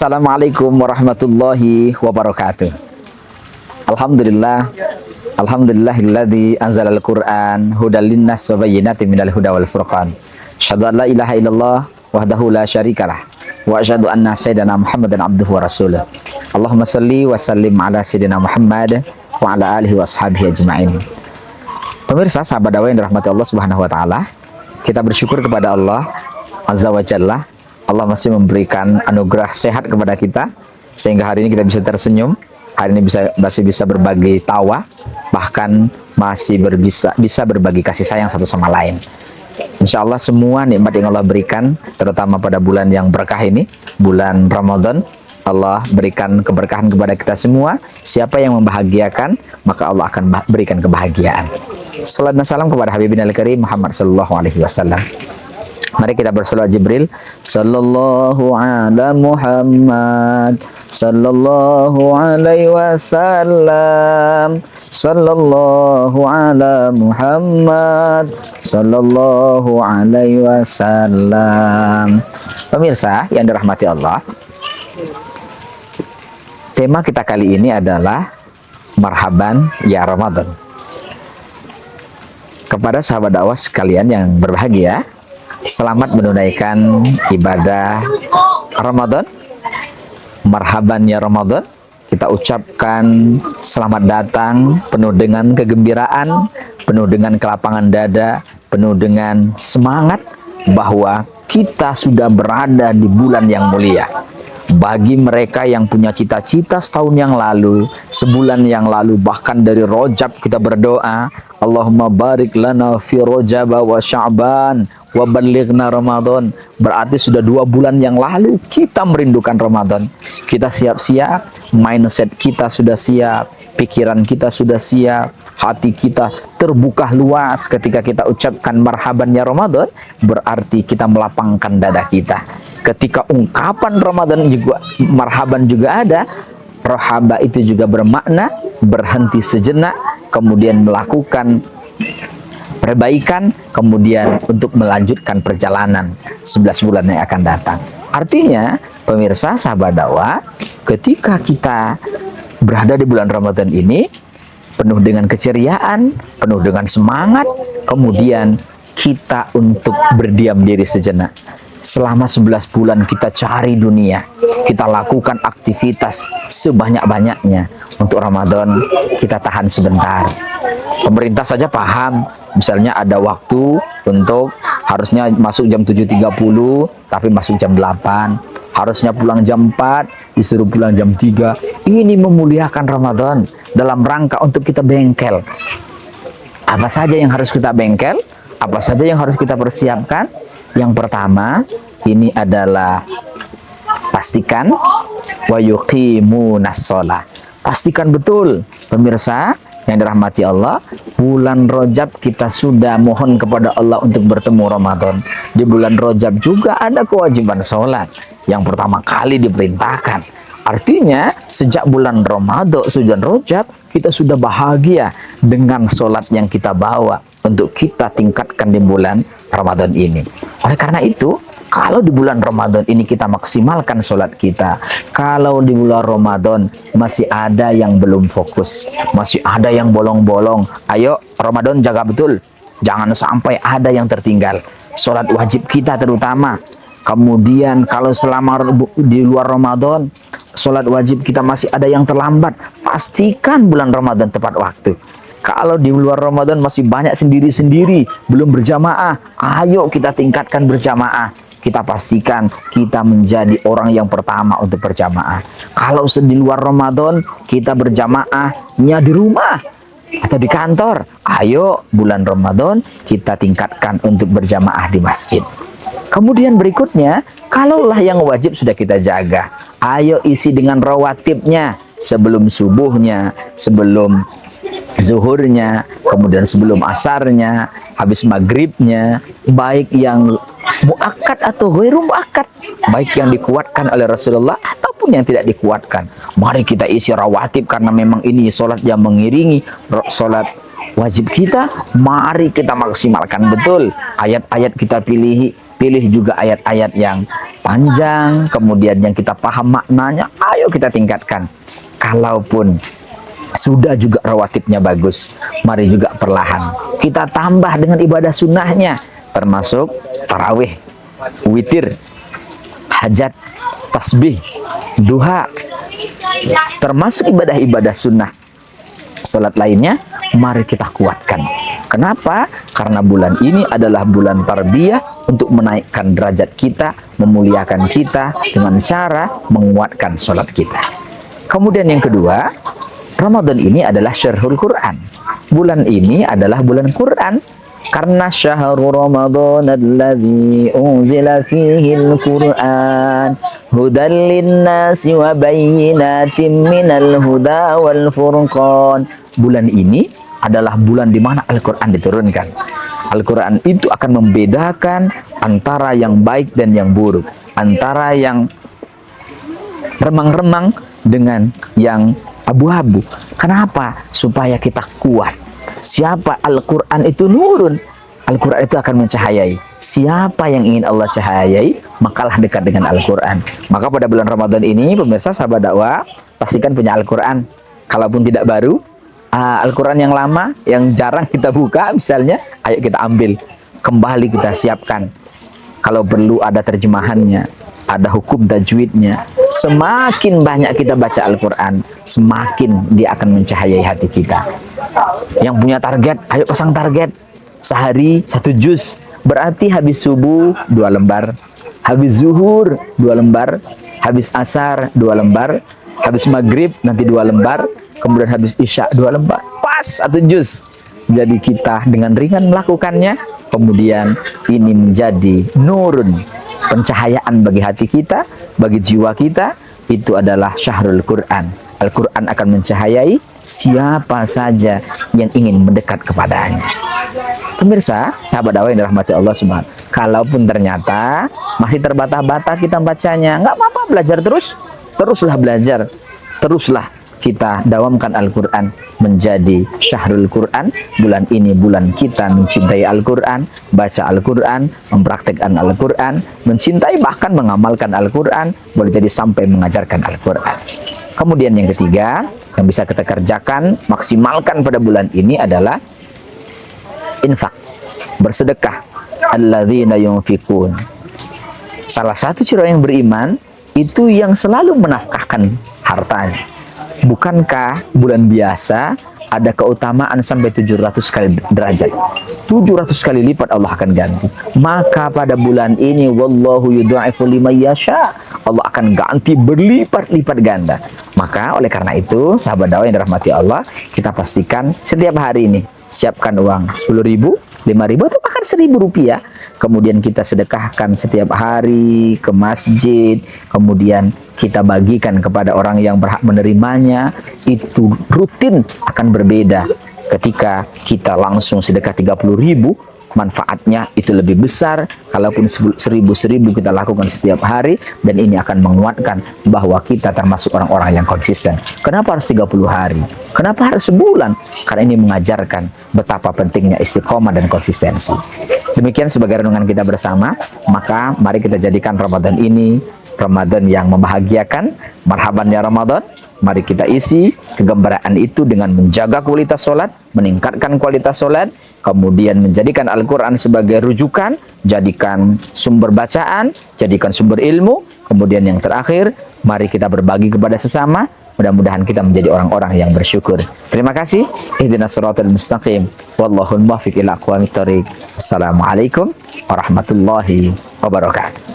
Assalamualaikum warahmatullahi wabarakatuh. Alhamdulillah. Alhamdulillahilladzi anzalal Qur'an hudal linnas wa bayyinatin minal huda wal furqan. Asyhadu an la ilaha illallah wahdahu la syarikalah wa asyhadu anna sayyidana Muhammadan abduhu wa rasuluh. Allahumma shalli wa sallim ala sayyidina Muhammad wa ala alihi wa ashabihi ajma'in. Pemirsa, sahabat dakwah yang dirahmati Allah Subhanahu wa taala, kita bersyukur kepada Allah Azza wa Jalla. Allah masih memberikan anugerah sehat kepada kita sehingga hari ini kita bisa tersenyum, hari ini masih bisa berbagi tawa, bahkan masih bisa berbagi kasih sayang satu sama lain. Insya Allah semua nikmat yang Allah berikan, terutama pada bulan yang berkah ini, bulan Ramadan, Allah berikan keberkahan kepada kita semua. Siapa yang membahagiakan, maka Allah akan berikan kebahagiaan. Salam dan salam kepada Habibina al-Karim Muhammad sallallahu alaihi wasallam. Mari kita bersalawat Jibril. Sallallahu ala Muhammad sallallahu alaihi wasallam. Sallallahu ala Muhammad sallallahu alaihi wasallam. Pemirsa yang dirahmati Allah, tema kita kali ini adalah Marhaban ya Ramadan. Kepada sahabat dakwah sekalian yang berbahagia, selamat menunaikan ibadah Ramadan. Marhaban ya Ramadan. Kita ucapkan selamat datang penuh dengan kegembiraan, penuh dengan kelapangan dada, penuh dengan semangat bahwa kita sudah berada di bulan yang mulia. Bagi mereka yang punya cita-cita setahun yang lalu, sebulan yang lalu, bahkan dari Rajab kita berdoa, Allahumma barik lana fi Rajab wa Sya'ban wa balighna Ramadan. Berarti sudah 2 bulan yang lalu kita merindukan Ramadan. Kita siap-siap, mindset kita sudah siap, pikiran kita sudah siap, hati kita terbuka luas ketika kita ucapkan marhaban ya Ramadan. Berarti kita melapangkan dada kita. Ketika ungkapan Ramadan juga, marhaban juga ada, rohaba itu juga bermakna berhenti sejenak, kemudian melakukan perbaikan, kemudian untuk melanjutkan perjalanan 11 bulan yang akan datang. Artinya, pemirsa sahabat dakwah, ketika kita berada di bulan Ramadan ini, penuh dengan keceriaan, penuh dengan semangat, kemudian kita untuk berdiam diri sejenak. Selama 11 bulan kita cari dunia, kita lakukan aktivitas sebanyak-banyaknya. Untuk Ramadan kita tahan sebentar. Pemerintah saja paham, misalnya ada waktu untuk harusnya masuk jam 7.30 tapi masuk jam 8, harusnya pulang jam 4 disuruh pulang jam 3. Ini memuliakan Ramadan dalam rangka untuk kita bengkel. Apa saja yang harus kita bengkel? Apa saja yang harus kita persiapkan? Yang pertama, ini adalah pastikan wa yuqimunas shalah. Pastikan betul, pemirsa yang dirahmati Allah, bulan Rajab kita sudah mohon kepada Allah untuk bertemu Ramadan. Di bulan Rajab juga ada kewajiban sholat yang pertama kali diperintahkan. Artinya sejak bulan Ramadan, sejak Rajab, kita sudah bahagia dengan sholat yang kita bawa untuk kita tingkatkan di bulan Ramadan ini. Oleh karena itu, kalau di bulan Ramadan ini kita maksimalkan sholat kita, kalau di bulan Ramadan masih ada yang belum fokus, masih ada yang bolong-bolong, ayo Ramadan jaga betul, jangan sampai ada yang tertinggal. Sholat wajib kita terutama. Kemudian kalau selama di luar Ramadan, sholat wajib kita masih ada yang terlambat, pastikan bulan Ramadan tepat waktu. Kalau di luar Ramadan masih banyak sendiri-sendiri, belum berjamaah, ayo kita tingkatkan berjamaah. Kita pastikan kita menjadi orang yang pertama untuk berjamaah. Kalau di luar Ramadan kita berjamaahnya di rumah atau di kantor, ayo bulan Ramadan kita tingkatkan untuk berjamaah di masjid. Kemudian berikutnya, kalaulah yang wajib sudah kita jaga, ayo isi dengan rawatibnya, sebelum subuhnya, sebelum zuhurnya, kemudian sebelum asarnya, habis maghribnya, baik yang muakkad atau ghairu muakkad, baik yang dikuatkan oleh Rasulullah ataupun yang tidak dikuatkan. Mari kita isi rawatib karena memang ini sholat yang mengiringi sholat wajib kita. Mari kita maksimalkan betul ayat-ayat, kita pilih juga ayat-ayat yang panjang, kemudian yang kita paham maknanya, ayo kita tingkatkan. Kalaupun sudah juga rawatibnya bagus, mari juga perlahan kita tambah dengan ibadah sunnahnya, termasuk tarawih, witir, hajat, tasbih, duha, termasuk ibadah-ibadah sunnah. Salat lainnya, mari kita kuatkan. Kenapa? Karena bulan ini adalah bulan tarbiyah untuk menaikkan derajat kita, memuliakan kita dengan cara menguatkan salat kita. Kemudian yang kedua, Ramadan ini adalah syahrul Quran. Bulan ini adalah bulan Quran. Karena syahrul Ramadan alladzi unzila fihi al-Quran hudan lin-nasi wa bayyinatin minal huda wal furqan. Bulan ini adalah bulan di mana Al-Quran diturunkan. Al-Quran itu akan membedakan antara yang baik dan yang buruk, antara yang remang-remang dengan yang abu-abu. Kenapa? Supaya kita kuat. Siapa Al-Quran itu nurun, Al-Quran itu akan mencahayai. Siapa yang ingin Allah cahayai, makalah dekat dengan Al-Quran. Maka pada bulan Ramadan ini, pemirsa sahabat dakwah, pastikan punya Al-Quran. Kalaupun tidak baru, Al-Quran yang lama, yang jarang kita buka misalnya, ayo kita ambil, kembali kita siapkan. Kalau perlu ada terjemahannya, ada hukum tajwidnya. Semakin banyak kita baca Al-Quran, semakin dia akan mencahayai hati kita. Yang punya target, ayo pasang target. Sehari 1 juz, berarti habis subuh 2 lembar, habis zuhur 2 lembar, habis asar 2 lembar, habis maghrib nanti 2 lembar, kemudian habis isya 2 lembar. Pas 1 juz. Jadi kita dengan ringan melakukannya, kemudian ini menjadi nurun, pencahayaan bagi hati kita, bagi jiwa kita. Itu adalah syahrul Quran. Al-Quran akan mencahayai siapa saja yang ingin mendekat kepadanya. Pemirsa, sahabat dakwah yang dirahmati Allah Subhanahu. Kalaupun ternyata masih terbata-bata kita bacanya, nggak apa-apa, belajar terus. Teruslah belajar. Teruslah kita dawamkan Al-Quran menjadi syahrul Quran. Bulan ini bulan kita mencintai Al-Quran, baca Al-Quran, mempraktekkan Al-Quran, mencintai bahkan mengamalkan Al-Quran, boleh jadi sampai mengajarkan Al-Quran. Kemudian yang ketiga, yang bisa kita kerjakan, maksimalkan pada bulan ini adalah infak, bersedekah. Alladzina yunfikun. Salah satu ciri orang yang beriman itu yang selalu menafkahkan hartanya. Bukankah bulan biasa ada keutamaan sampai 700 kali derajat? 700 kali lipat Allah akan ganti. Maka pada bulan ini, wallahu yudha'ifu liman yasha, Allah akan ganti berlipat-lipat ganda. Maka oleh karena itu, sahabat dakwah yang dirahmati Allah, kita pastikan setiap hari ini siapkan uang 10.000, 5.000 atau bahkan 1.000 rupiah. Kemudian kita sedekahkan setiap hari ke masjid, kemudian kita bagikan kepada orang yang berhak menerimanya. Itu rutin akan berbeda ketika kita langsung sedekah 30.000, manfaatnya itu lebih besar. Kalaupun 1.000 kita lakukan setiap hari, dan ini akan menguatkan bahwa kita termasuk orang-orang yang konsisten. Kenapa harus 30 hari? Kenapa harus sebulan? Karena ini mengajarkan betapa pentingnya istiqomah dan konsistensi. Demikian sebagai renungan kita bersama. Maka mari kita jadikan Ramadan ini Ramadan yang membahagiakan. Marhaban ya Ramadan. Mari kita isi kegembiraan itu dengan menjaga kualitas sholat, meningkatkan kualitas sholat, kemudian menjadikan Al-Quran sebagai rujukan, jadikan sumber bacaan, jadikan sumber ilmu. Kemudian yang terakhir, mari kita berbagi kepada sesama. Mudah-mudahan kita menjadi orang-orang yang bersyukur. Terima kasih. Ihdinas siratal mustaqim. Wallahul muwaffiq ila aqwamit thoriq. Assalamualaikum warahmatullahi wabarakatuh.